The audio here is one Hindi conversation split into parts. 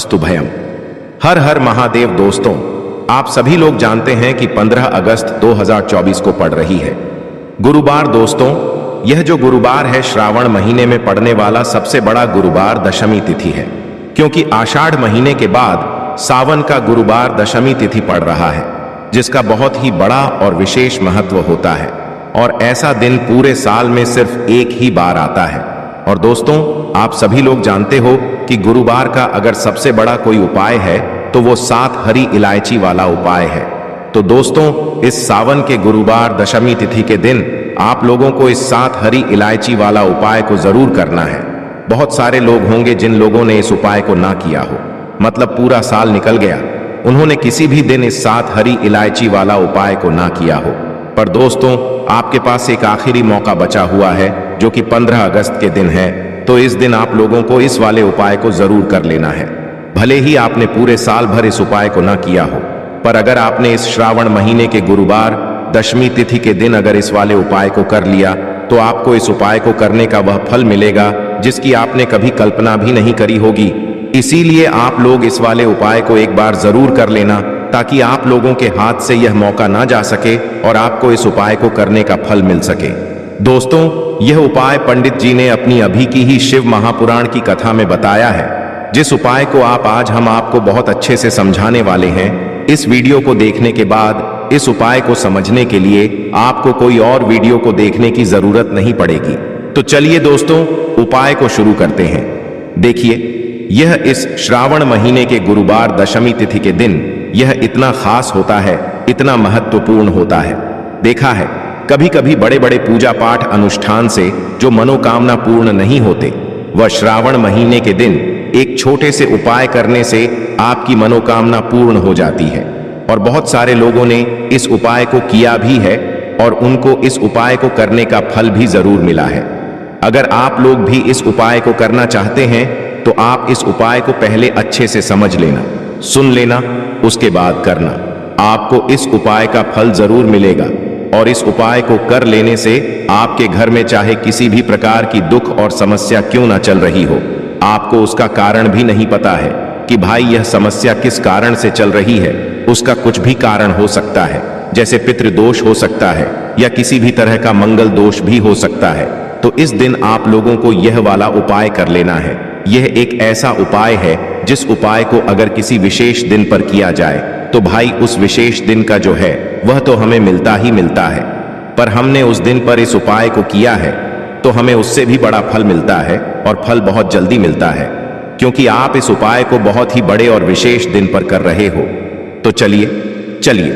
अस्तु भयम। हर हर महादेव। दोस्तों, आप सभी लोग जानते हैं कि 15 अगस्त 2024 को पड़ रही है गुरुवार। दोस्तों, यह जो गुरुवार है श्रावण महीने में पड़ने वाला सबसे बड़ा गुरुवार दशमी तिथि है, क्योंकि आषाढ़ महीने के बाद सावन का गुरुवार दशमी तिथि पड़ रहा है, जिसका बहुत ही बड़ा और विशेष महत्व होता है। और ऐसा दिन पूरे साल में सिर्फ एक ही बार आता है। और दोस्तों, आप सभी लोग जानते हो कि गुरुवार का अगर सबसे बड़ा कोई उपाय है तो वो 7 हरी इलायची वाला उपाय है। तो दोस्तों, इस सावन के गुरुवार दशमी तिथि के दिन आप लोगों को इस 7 हरी इलायची वाला उपाय को जरूर करना है। बहुत सारे लोग होंगे जिन लोगों ने इस उपाय को ना किया हो, मतलब पूरा साल निकल गया, उन्होंने किसी भी दिन इस 7 हरी इलायची वाला उपाय को ना किया हो। पर दोस्तों, आपके पास एक आखिरी मौका बचा हुआ है, जो कि 15 अगस्त के दिन है। तो इस दिन आप लोगों को इस वाले उपाय को जरूर कर लेना है। भले ही आपने पूरे साल भर इस उपाय को ना किया हो, पर अगर आपने इस श्रावण महीने के गुरुवार दशमी तिथि के दिन अगर इस वाले उपाय को कर लिया, तो आपको इस उपाय को करने का वह फल मिलेगा जिसकी आपने कभी कल्पना भी नहीं करी होगी। इसीलिए आप लोग इस वाले उपाय को एक बार जरूर कर लेना, ताकि आप लोगों के हाथ से यह मौका ना जा सके और आपको इस उपाय को करने का फल मिल सके। दोस्तों, यह उपाय पंडित जी ने अपनी अभी की ही शिव महापुराण की कथा में बताया है, जिस उपाय को आज हम आपको बहुत अच्छे से समझाने वाले हैं। इस वीडियो को देखने के बाद इस उपाय को समझने के लिए आपको कोई और वीडियो को देखने की जरूरत नहीं पड़ेगी। तो चलिए दोस्तों, उपाय को शुरू करते हैं। देखिए, यह इस श्रावण महीने के गुरुवार दशमी तिथि के दिन यह इतना खास होता है, इतना महत्वपूर्ण होता है। देखा है, कभी कभी बड़े बड़े पूजा पाठ अनुष्ठान से जो मनोकामना पूर्ण नहीं होते, वह श्रावण महीने के दिन एक छोटे से उपाय करने से आपकी मनोकामना पूर्ण हो जाती है। और बहुत सारे लोगों ने इस उपाय को किया भी है और उनको इस उपाय को करने का फल भी जरूर मिला है। अगर आप लोग भी इस उपाय को करना चाहते हैं तो आप इस उपाय को पहले अच्छे से समझ लेना, सुन लेना, उसके बाद करना। आपको इस उपाय का फल जरूर मिलेगा। और इस उपाय को कर लेने से आपके घर में चाहे किसी भी प्रकार की दुख और समस्या क्यों ना चल रही हो, आपको उसका कारण भी नहीं पता है कि भाई यह समस्या किस कारण से चल रही है। उसका कुछ भी कारण हो सकता है, जैसे पितृदोष हो सकता है या किसी भी तरह का मंगल दोष भी हो सकता है। तो इस दिन आप लोगों को यह वाला उपाय कर लेना है। यह एक ऐसा उपाय है जिस उपाय को अगर किसी विशेष दिन पर किया जाए तो भाई उस विशेष दिन का जो है वह तो हमें मिलता ही मिलता है। पर हमने उस दिन पर इस उपाय को किया है तो हमें उससे भी बड़ा फल मिलता है, और फल बहुत जल्दी मिलता है, क्योंकि आप इस उपाय को बहुत ही बड़े और विशेष दिन पर कर रहे हो। तो चलिए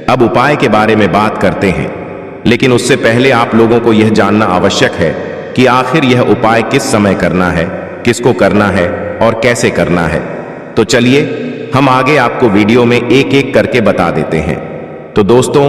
अब उपाय के बारे में बात करते हैं। लेकिन उससे पहले आप लोगों को यह जानना आवश्यक है कि आखिर यह उपाय किस समय करना है, किसको करना है और कैसे करना है। तो चलिए हम आगे आपको वीडियो में एक एक करके बता देते हैं। तो दोस्तों,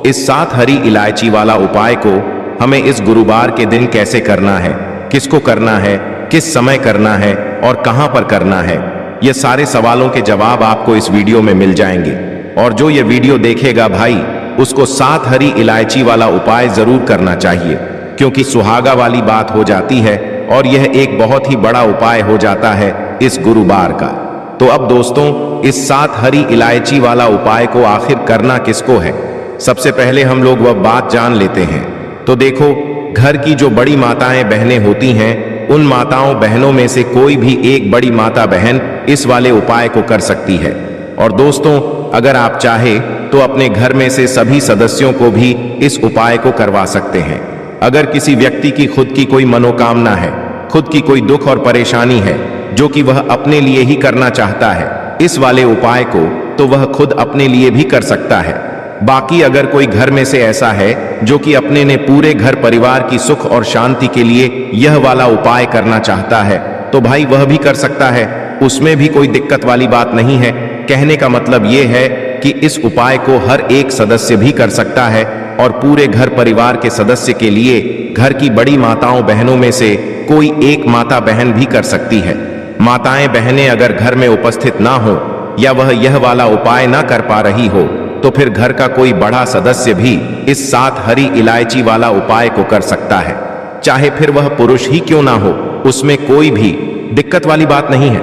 इस 7 हरी इलायची वाला उपाय को हमें इस गुरुवार के दिन कैसे करना है, किसको करना है, किस समय करना है और कहां पर करना है, यह सारे सवालों के जवाब आपको इस वीडियो में मिल जाएंगे। और जो ये वीडियो देखेगा भाई, उसको 7 हरी इलायची वाला उपाय जरूर करना चाहिए, क्योंकि सुहागा वाली बात हो जाती है और यह एक बहुत ही बड़ा उपाय हो जाता है इस गुरुवार का। तो अब दोस्तों, इस 7 हरी इलायची वाला उपाय को आखिर करना किसको है, सबसे पहले हम लोग वह बात जान लेते हैं। तो देखो, घर की जो बड़ी माताएं बहनें होती हैं, उन माताओं बहनों में से कोई भी एक बड़ी माता बहन इस वाले उपाय को कर सकती है। और दोस्तों, अगर आप चाहे तो अपने घर में से सभी सदस्यों को भी इस उपाय को करवा सकते हैं। अगर किसी व्यक्ति की खुद की कोई मनोकामना है, खुद की कोई दुख और परेशानी है जो कि वह अपने लिए ही करना चाहता है इस वाले उपाय को, तो वह खुद अपने लिए भी कर सकता है। बाकी अगर कोई घर में से ऐसा है जो कि अपने ने पूरे घर परिवार की सुख और शांति के लिए यह वाला उपाय करना चाहता है, तो भाई वह भी कर सकता है, उसमें भी कोई दिक्कत वाली बात नहीं है। कहने का मतलब यह है कि इस उपाय को हर एक सदस्य भी कर सकता है, और पूरे घर परिवार के सदस्य के लिए घर की बड़ी माताओं बहनों में से कोई एक माता बहन भी कर सकती है। माताएं बहनें अगर घर में उपस्थित ना हो या वह यह वाला उपाय ना कर पा रही हो, तो फिर घर का कोई बड़ा सदस्य भी इस 7 हरी इलायची वाला उपाय को कर सकता है, चाहे फिर वह पुरुष ही क्यों ना हो, उसमें कोई भी दिक्कत वाली बात नहीं है।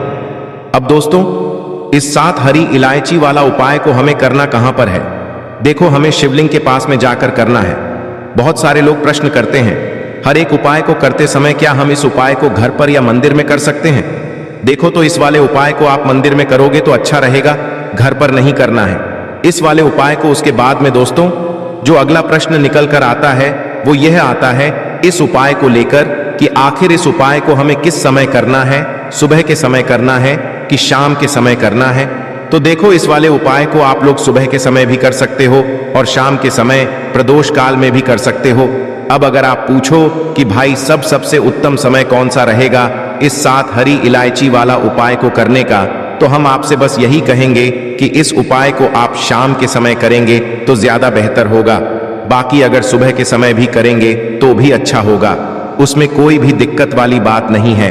अब दोस्तों, इस 7 हरी इलायची वाला उपाय को हमें करना कहां पर है? देखो, हमें शिवलिंग के पास में जाकर करना है। बहुत सारे लोग प्रश्न करते हैं, हर एक उपाय को करते समय क्या हम इस उपाय को घर पर या मंदिर में कर सकते हैं? देखो, तो इस वाले उपाय को आप मंदिर में करोगे तो अच्छा रहेगा, घर पर नहीं करना है इस वाले उपाय को। उसके बाद में दोस्तों, जो अगला प्रश्न निकल कर आता है वो यह आता है इस उपाय को लेकर कि आखिर इस उपाय को हमें किस समय करना है, सुबह के समय करना है कि शाम के समय करना है? तो देखो, इस वाले उपाय को आप लोग सुबह के समय भी कर सकते हो और शाम के समय प्रदोष काल में भी कर सकते हो। अब अगर आप पूछो कि भाई सबसे उत्तम समय कौन सा रहेगा इस 7 हरी इलायची वाला उपाय को करने का, तो हम आपसे बस यही कहेंगे कि इस उपाय को आप शाम के समय करेंगे तो ज्यादा बेहतर होगा। बाकी अगर सुबह के समय भी करेंगे तो भी अच्छा होगा, उसमें कोई भी दिक्कत वाली बात नहीं है।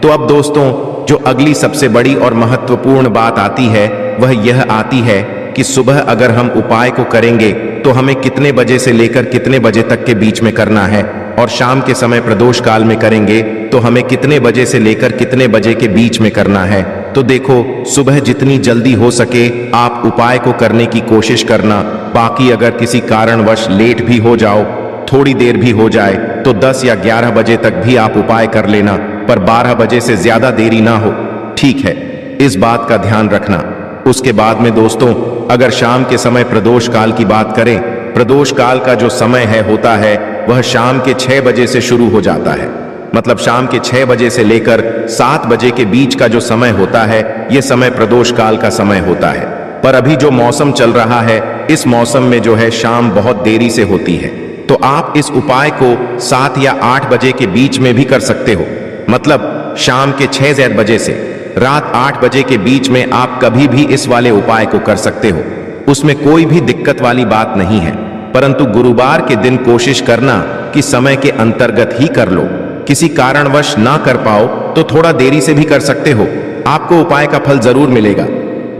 तो अब दोस्तों, जो अगली सबसे बड़ी और महत्वपूर्ण बात आती है वह यह आती है कि सुबह अगर हम उपाय को करेंगे तो हमें कितने बजे से लेकर कितने बजे तक के बीच में करना है, और शाम के समय प्रदोष काल में करेंगे तो हमें कितने बजे से लेकर कितने बजे के बीच में करना है। तो देखो, सुबह जितनी जल्दी हो सके आप उपाय को करने की कोशिश करना। बाकी अगर किसी कारणवश लेट भी हो जाओ, थोड़ी देर भी हो जाए, तो 10 या 11 बजे तक भी आप उपाय कर लेना, पर 12 बजे से ज्यादा देरी ना हो, ठीक है? इस बात का ध्यान रखना। उसके बाद में दोस्तों, अगर शाम के समय प्रदोष काल की बात करें, प्रदोष काल का जो समय होता है वह शाम के 6 बजे से शुरू हो जाता है। मतलब शाम के 6 बजे से लेकर 7 बजे के बीच का जो समय होता है यह समय प्रदोष काल का समय होता है। पर अभी जो मौसम चल रहा है, इस मौसम में जो है शाम बहुत देरी से होती है, तो आप इस उपाय को 7 या 8 बजे के बीच में भी कर सकते हो। मतलब शाम के 6 बजे से रात 8 बजे के बीच में आप कभी भी इस वाले उपाय को कर सकते हो, उसमें कोई भी दिक्कत वाली बात नहीं है। परंतु गुरुवार के दिन कोशिश करना कि समय के अंतर्गत ही कर लो। किसी कारणवश ना कर पाओ तो थोड़ा देरी से भी कर सकते हो, आपको उपाय का फल जरूर मिलेगा।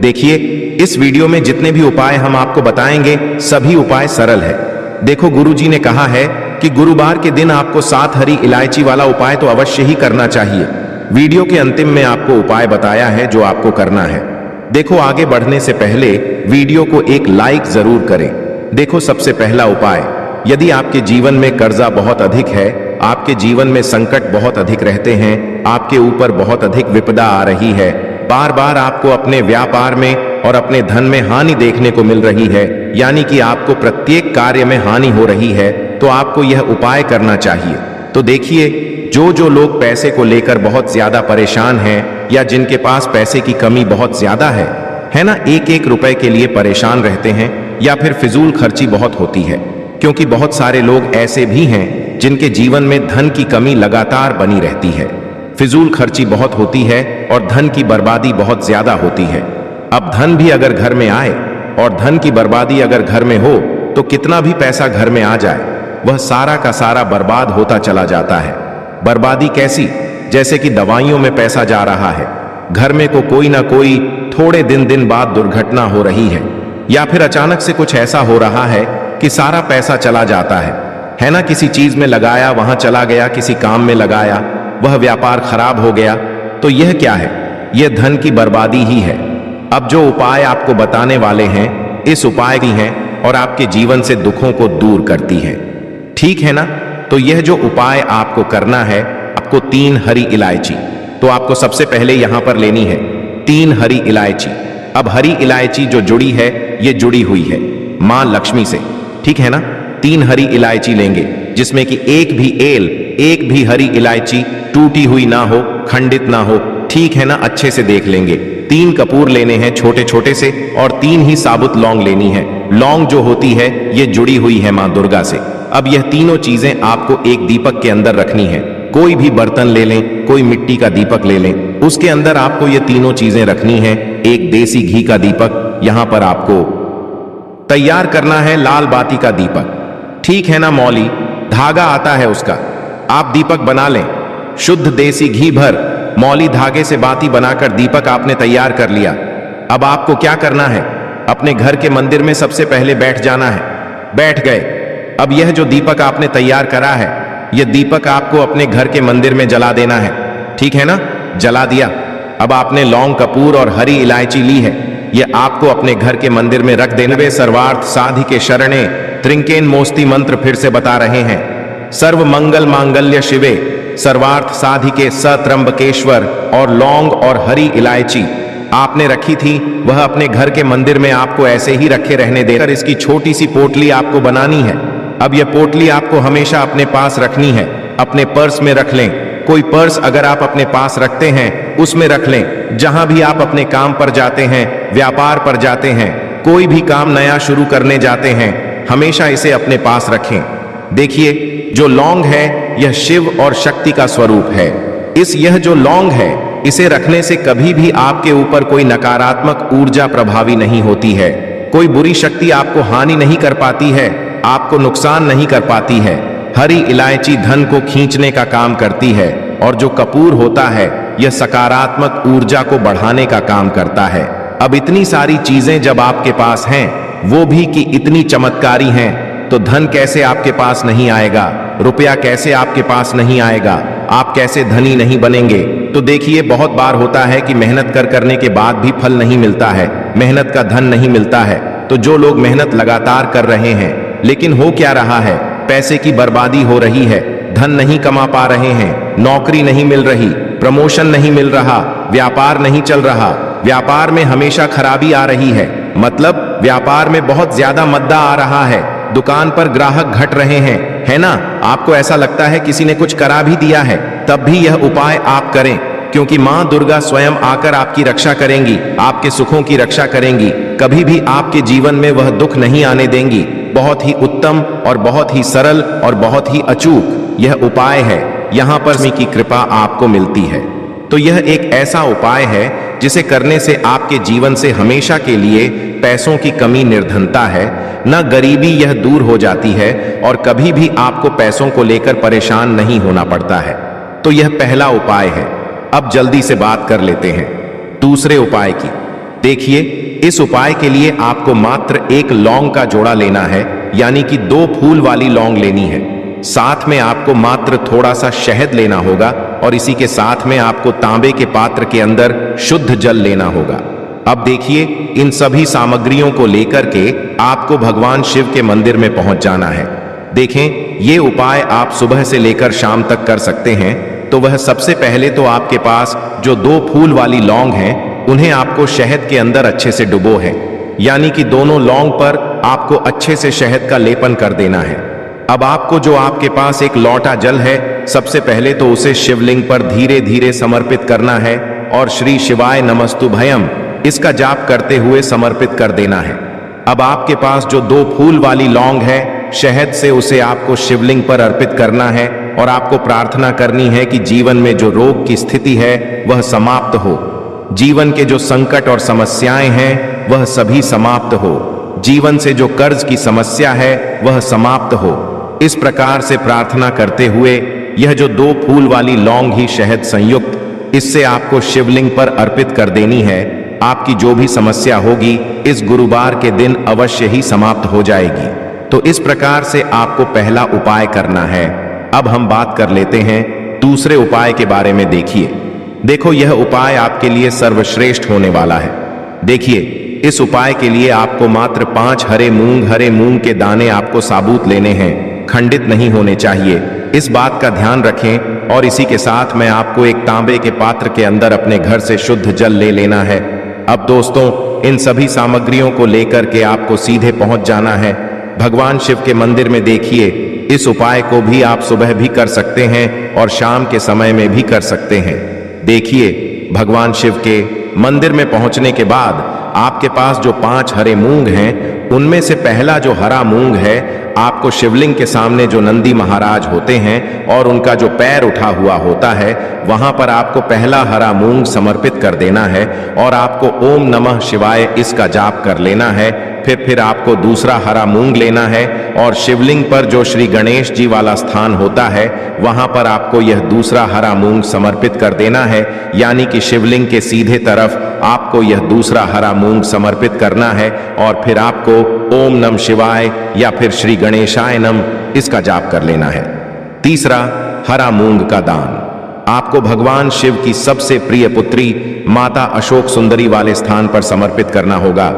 देखिए, इस वीडियो में जितने भी उपाय हम आपको बताएंगे सभी उपाय सरल है। देखो, गुरुजी ने कहा है कि गुरुवार के दिन आपको 7 हरी इलायची वाला उपाय तो अवश्य ही करना चाहिए। वीडियो के अंतिम में आपको उपाय बताया है जो आपको करना है। देखो, आगे बढ़ने से पहले वीडियो को एक लाइक जरूर करें। देखो, सबसे पहला उपाय, यदि आपके जीवन में कर्जा बहुत अधिक है, आपके जीवन में संकट बहुत अधिक रहते हैं, आपके ऊपर बहुत अधिक विपदा आ रही है, बार बार आपको अपने व्यापार में और अपने धन में हानि देखने को मिल रही है, यानी कि आपको प्रत्येक कार्य में हानि हो रही है, तो आपको यह उपाय करना चाहिए। तो देखिए, जो लोग पैसे को लेकर बहुत ज्यादा परेशान हैं या जिनके पास पैसे की कमी बहुत ज्यादा है ना, एक रुपए के लिए परेशान रहते हैं या फिर फिजूल खर्ची बहुत होती है, क्योंकि बहुत सारे लोग ऐसे भी हैं जिनके जीवन में धन की कमी लगातार बनी रहती है, फिजूल खर्ची बहुत होती है और धन की बर्बादी बहुत ज्यादा होती है। अब धन भी अगर घर में आए और धन की बर्बादी अगर घर में हो तो कितना भी पैसा घर में आ जाए वह सारा का सारा बर्बाद होता चला जाता है। बर्बादी कैसी? जैसे कि दवाइयों में पैसा जा रहा है, घर में को कोई ना कोई थोड़े दिन बाद दुर्घटना हो रही है, या फिर अचानक से कुछ ऐसा हो रहा है कि सारा पैसा चला जाता है ना, किसी चीज में लगाया वहां चला गया, किसी काम में लगाया वह व्यापार खराब हो गया, तो यह क्या है? यह धन की बर्बादी ही है। अब जो उपाय आपको बताने वाले हैं, इस उपाय की हैं और आपके जीवन से दुखों को दूर करती है, ठीक है ना? तो यह जो उपाय आपको करना है, आपको 3 हरी इलायची, तो आपको सबसे पहले यहां पर लेनी है 3 हरी इलायची। अब हरी इलायची जो जुड़ी है, ये जुड़ी हुई है मां लक्ष्मी से, ठीक है ना? 3 हरी इलायची लेंगे जिसमें कि एक भी हरी इलायची टूटी हुई ना हो, खंडित ना हो, ठीक है ना? अच्छे से देख लेंगे। 3 कपूर लेने हैं छोटे छोटे से, और 3 ही साबुत लौंग लेनी है। लौंग जो होती है ये जुड़ी हुई है मां दुर्गा से। अब यह तीनों चीजें आपको एक दीपक के अंदर रखनी है। कोई भी बर्तन ले लें, कोई मिट्टी का दीपक ले लें, उसके अंदर आपको ये तीनों चीजें रखनी है। एक देसी घी का दीपक यहां पर आपको तैयार करना है, लाल बाती का दीपक, ठीक है ना? मौली धागा आता है उसका, आप दीपक बना लें। शुद्ध देसी घी भर मौली धागे से बाती बनाकर दीपक आपने तैयार कर लिया। अब आपको क्या करना है? अपने घर के मंदिर में सबसे पहले बैठ जाना है। बैठ गए। अब यह जो दीपक आपने तैयार करा है, यह दीपक आपको अपने घर के मंदिर में जला देना है, ठीक है ना? जला दिया। अब आपने लौंग, कपूर और हरी इलायची ली है, ये आपको अपने घर के मंदिर में रख देना। वे सर्वार्थ साधिके शरणे त्रिंकेन मोस्ती मंत्र फिर से बता रहे हैं। सर्व मंगल मांगल्य शिवे सर्वार्थ साधिके सत्रंबकेश्वर। और लौंग और हरी इलायची आपने रखी थी, वह अपने घर के मंदिर में आपको ऐसे ही रखे रहने देकर इसकी छोटी सी पोटली आपको बनानी है। अब यह पोटली आपको हमेशा अपने पास रखनी है, अपने पर्स में रख लें। कोई पर्स अगर आप अपने पास रखते हैं उसमें रख लें। जहां भी आप अपने काम पर जाते हैं, व्यापार पर जाते हैं, कोई भी काम नया शुरू करने जाते हैं, हमेशा इसे अपने पास रखें। देखिए, जो लौंग है यह शिव और शक्ति का स्वरूप है। यह जो लौंग है, इसे रखने से कभी भी आपके ऊपर कोई नकारात्मक ऊर्जा प्रभावी नहीं होती है। कोई बुरी शक्ति आपको हानि नहीं कर पाती है, आपको नुकसान नहीं कर पाती है। हरी इलायची धन को खींचने का काम करती है और जो कपूर होता है यह सकारात्मक ऊर्जा को बढ़ाने का काम करता है। अब इतनी सारी चीजें जब आपके पास हैं, वो भी कि इतनी चमत्कारी हैं, तो धन कैसे आपके पास नहीं आएगा, रुपया कैसे आपके पास नहीं आएगा, आप कैसे धनी नहीं बनेंगे। तो देखिए, बहुत बार होता है कि मेहनत करने के बाद भी फल नहीं मिलता है, मेहनत का धन नहीं मिलता है। तो जो लोग मेहनत लगातार कर रहे हैं लेकिन हो क्या रहा है, पैसे की बर्बादी हो रही है, धन नहीं कमा पा रहे हैं, नौकरी नहीं मिल रही, प्रमोशन नहीं मिल रहा, व्यापार नहीं चल रहा, व्यापार में हमेशा खराबी आ रही है, मतलब व्यापार में बहुत ज्यादा मद्दा आ रहा है, दुकान पर ग्राहक घट रहे हैं, है ना। आपको ऐसा लगता है किसी ने कुछ करा भी दिया है, तब भी यह उपाय आप करें, क्योंकि मां दुर्गा स्वयं आकर आपकी रक्षा करेंगी, आपके सुखों की रक्षा करेंगी। कभी भी आपके जीवन में वह दुख नहीं आने देंगी। बहुत ही उत्तम और बहुत ही सरल और बहुत ही अचूक यह उपाय है। यहाँ पर लक्ष्मी की कृपा आपको मिलती है। तो यह एक ऐसा उपाय है जिसे करने से आपके जीवन से हमेशा के लिए पैसों की कमी निर्धनता है, न गरीबी, यह दूर हो जाती है और कभी भी आपको पैसों को लेकर परेशान नहीं होना पड़ता है। तो यह पहला उपाय है। अब जल्दी से बात कर लेते हैं दूसरे उपाय की। देखिए, इस उपाय के लिए आपको मात्र एक लौंग का जोड़ा लेना है, यानी कि 2 फूल वाली लौंग लेनी है। साथ में आपको मात्र थोड़ा सा शहद लेना होगा और इसी के साथ में आपको तांबे के पात्र के अंदर शुद्ध जल लेना होगा। अब देखिए, इन सभी सामग्रियों को लेकर के आपको भगवान शिव के मंदिर में पहुंच जाना है। देखें, ये उपाय आप सुबह से लेकर शाम तक कर सकते हैं। तो वह सबसे पहले तो आपके पास जो 2 फूल वाली लौंग हैं, उन्हें आपको शहद के अंदर अच्छे से डुबो है, यानी कि दोनों लौंग पर आपको अच्छे से शहद का लेपन कर देना है। अब आपको जो आपके पास एक लौटा जल है, सबसे पहले तो उसे शिवलिंग पर धीरे धीरे समर्पित करना है और श्री शिवाय नमस्तुभयम इसका जाप करते हुए समर्पित कर देना है। अब आपके पास जो 2 फूल वाली लौंग है, शहद से उसे आपको शिवलिंग पर अर्पित करना है और आपको प्रार्थना करनी है कि जीवन में जो रोग की स्थिति है वह समाप्त हो, जीवन के जो संकट और समस्याएं हैं वह सभी समाप्त हो, जीवन से जो कर्ज की समस्या है वह समाप्त हो। इस प्रकार से प्रार्थना करते हुए यह जो 2 फूल वाली लौंग ही शहद संयुक्त, इससे आपको शिवलिंग पर अर्पित कर देनी है। आपकी जो भी समस्या होगी इस गुरुवार के दिन अवश्य ही समाप्त हो जाएगी। तो इस प्रकार से आपको पहला उपाय करना है। अब हम बात कर लेते हैं दूसरे उपाय के बारे में। देखो, यह उपाय आपके लिए सर्वश्रेष्ठ होने वाला है। देखिए, इस उपाय के लिए आपको मात्र 5 हरे मूंग के दाने आपको साबुत लेने हैं, खंडित नहीं होने चाहिए। इस बात का ध्यान रखें। और इसी के साथ में आपको एक तांबे के पात्र के अंदर अपने घर से शुद्ध जल ले लेना है। अब दोस्तों, इन सभी सामग्रियों को लेकर के आपको सीधे पहुंच जाना है भगवान शिव के मंदिर में। देखिए, इस उपाय को भी आप सुबह भी कर सकते हैं और शाम के समय में भी कर सकते हैं। देखिए, भगवान शिव के मंदिर में पहुंचने के बाद आपके पास जो 5 हरे मूंग हैं, उनमें से पहला जो हरा मूंग है, आपको शिवलिंग के सामने जो नंदी महाराज होते हैं और उनका जो पैर उठा हुआ होता है, वहां पर आपको पहला हरा मूंग समर्पित कर देना है और आपको ओम नमः शिवाय इसका जाप कर लेना है। फिर आपको दूसरा हरा मूंग लेना है और शिवलिंग पर जो श्री गणेश जी वाला स्थान होता है, वहां पर आपको यह दूसरा हरा मूंग समर्पित कर देना है, यानी कि शिवलिंग के सीधे तरफ आपको यह दूसरा हरा मूंग समर्पित करना है और फिर आपको ओम नमः शिवाय या फिर श्री गणेशाय नमः इसका जाप कर लेना है। तीसरा, हरा मूंग का दान। आपको भगवान शिव की सबसे प्रिय पुत्री माता अशोक सुंदरी वाले स्थान पर समर्पित करना होगा।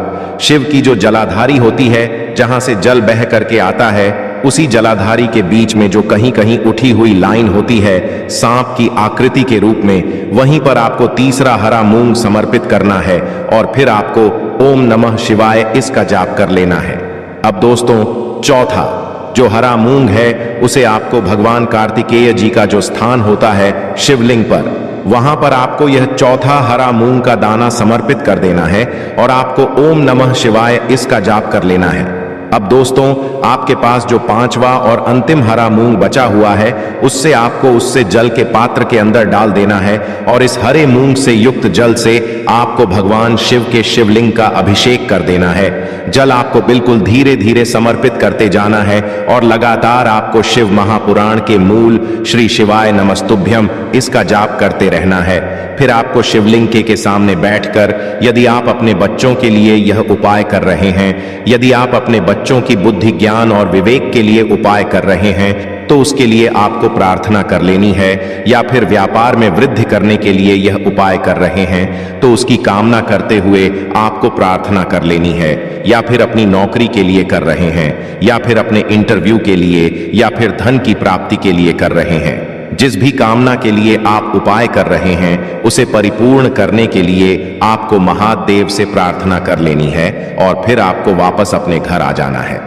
शिव की जो जलाधारी होती है, जहां से जल बह करके आता है, उसी जलाधारी के बीच में जो कहीं कहीं उठी हुई लाइन होती है सांप की आकृति के रूप में, वहीं पर आपको तीसरा हरा मूंग समर्पित करना है और फिर आपको ओम नमः शिवाय इसका जाप कर लेना है। अब दोस्तों, चौथा जो हरा मूंग है उसे आपको भगवान कार्तिकेय जी का जो स्थान होता है शिवलिंग पर, वहां पर आपको यह चौथा हरा मूंग का दाना समर्पित कर देना है और आपको ओम नमः शिवाय इसका जाप कर लेना है। अब दोस्तों, आपके पास जो पांचवा और अंतिम हरा मूंग बचा हुआ है उससे आपको उससे जल के पात्र के अंदर डाल देना है और इस हरे मूंग से युक्त जल से आपको भगवान शिव के शिवलिंग का अभिषेक कर देना है। जल आपको बिल्कुल धीरे धीरे समर्पित करते जाना है और लगातार आपको शिव महापुराण के मूल श्री शिवाय नमस्तुभ्यम इसका जाप करते रहना है। फिर आपको शिवलिंग के सामने बैठकर, यदि आप अपने बच्चों के लिए यह उपाय कर रहे हैं, यदि आप अपने बच्चों की बुद्धि ज्ञान और विवेक के लिए उपाय कर रहे हैं, तो उसके लिए आपको प्रार्थना कर लेनी है। या फिर व्यापार में वृद्धि करने के लिए यह उपाय कर रहे हैं तो उसकी कामना करते हुए आपको प्रार्थना कर लेनी है। या फिर अपनी नौकरी के लिए कर रहे हैं, या फिर अपने इंटरव्यू के लिए, या फिर धन की प्राप्ति के लिए कर रहे हैं। जिस भी कामना के लिए आप उपाय कर रहे हैं उसे परिपूर्ण करने के लिए आपको महादेव से प्रार्थना कर लेनी है और फिर आपको वापस अपने घर आ जाना है।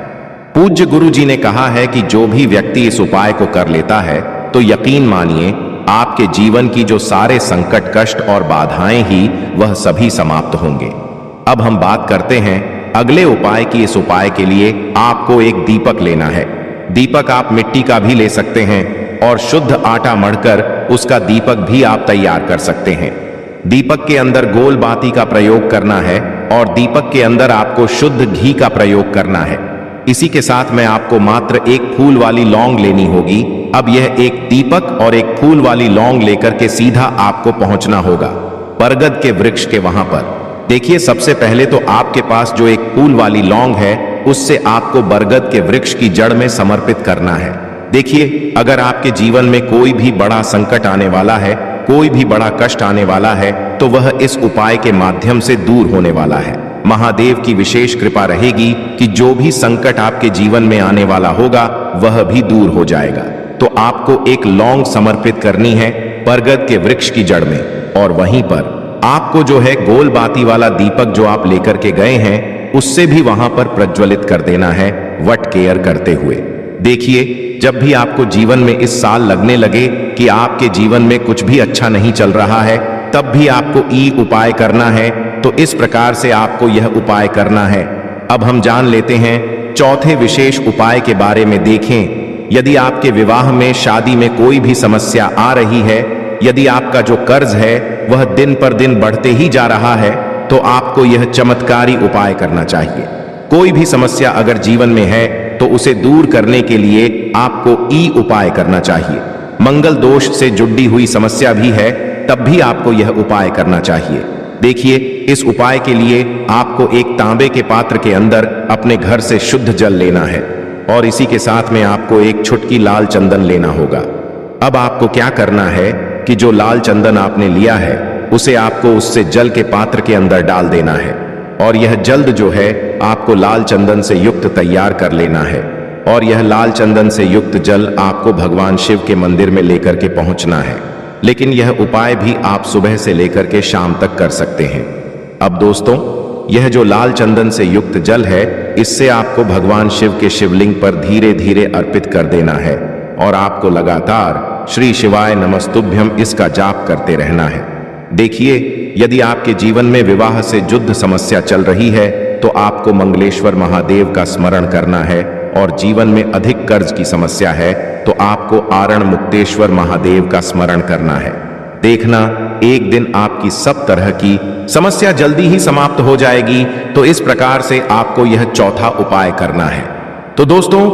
पूज्य गुरु जी ने कहा है कि जो भी व्यक्ति इस उपाय को कर लेता है तो यकीन मानिए आपके जीवन की जो सारे संकट, कष्ट और बाधाएं ही वह सभी समाप्त होंगे। अब हम बात करते हैं अगले उपाय की। इस उपाय के लिए आपको एक दीपक लेना है। दीपक आप मिट्टी का भी ले सकते हैं और शुद्ध आटा मढ़कर उसका दीपक भी आप तैयार कर सकते हैं। दीपक के अंदर गोल बाती का प्रयोग करना है और दीपक के अंदर आपको शुद्ध घी का प्रयोग करना है। इसी के साथ में आपको मात्र एक फूल वाली लौंग लेनी होगी। अब यह एक दीपक और एक फूल वाली लौंग लेकर के सीधा आपको पहुंचना होगा बरगद के वृक्ष के वहां पर। देखिए, सबसे पहले तो आपके पास जो एक फूल वाली लौंग है उससे आपको बरगद के वृक्ष की जड़ में समर्पित करना है। देखिए, अगर आपके जीवन में कोई भी बड़ा संकट आने वाला है, कोई भी बड़ा कष्ट आने वाला है, तो वह इस उपाय के माध्यम से दूर होने वाला है। महादेव की विशेष कृपा रहेगी कि जो भी संकट आपके जीवन में आने वाला होगा वह भी दूर हो जाएगा। तो आपको एक लौंग समर्पित करनी है बरगद के वृक्ष की जड़ में, और वहीं पर आपको जो है गोल बाती वाला दीपक जो आप लेकर के गए हैं उससे भी वहां पर प्रज्वलित कर देना है वट केयर करते हुए। देखिए, जब भी आपको जीवन में इस साल लगने लगे कि आपके जीवन में कुछ भी अच्छा नहीं चल रहा है, तब भी आपको उपाय करना है। तो इस प्रकार से आपको यह उपाय करना है। अब हम जान लेते हैं चौथे विशेष उपाय के बारे में। देखें, यदि आपके विवाह में, शादी में कोई भी समस्या आ रही है, यदि आपका जो कर्ज है वह दिन पर दिन बढ़ते ही जा रहा है, तो आपको यह चमत्कारी उपाय करना चाहिए। कोई भी समस्या अगर जीवन में है तो उसे दूर करने के लिए आपको उपाय करना चाहिए। मंगल दोष से जुड़ी हुई समस्या भी है तब भी आपको यह उपाय करना चाहिए। देखिए, इस उपाय के लिए आपको एक तांबे के पात्र के अंदर अपने घर से शुद्ध जल लेना है और इसी के साथ में आपको एक छुटकी लाल चंदन लेना होगा। अब आपको क्या करना है कि जो लाल चंदन आपने लिया है उसे आपको उससे जल के पात्र के अंदर डाल देना है और यह जल्द जो है आपको लाल चंदन से युक्त तैयार कर लेना है और यह लाल चंदन से युक्त जल आपको भगवान शिव के मंदिर में लेकर के पहुंचना है। लेकिन यह उपाय भी आप सुबह से लेकर के शाम तक कर सकते हैं। अब दोस्तों, यह जो लाल चंदन से युक्त जल है इससे आपको भगवान शिव के शिवलिंग पर धीरे धीरे अर्पित कर देना है और आपको लगातार श्री शिवाय नमस्तुभ्यम इसका जाप करते रहना है। देखिए, यदि आपके जीवन में विवाह से जुद्ध समस्या चल रही है तो आपको मंगलेश्वर महादेव का स्मरण करना है और जीवन में अधिक कर्ज की समस्या है तो आपको आरण मुक्तेश्वर महादेव का स्मरण करना है। देखना, एक दिन आपकी सब तरह की समस्या जल्दी ही समाप्त हो जाएगी। तो इस प्रकार से आपको यह चौथा उपाय करना है। तो दोस्तों,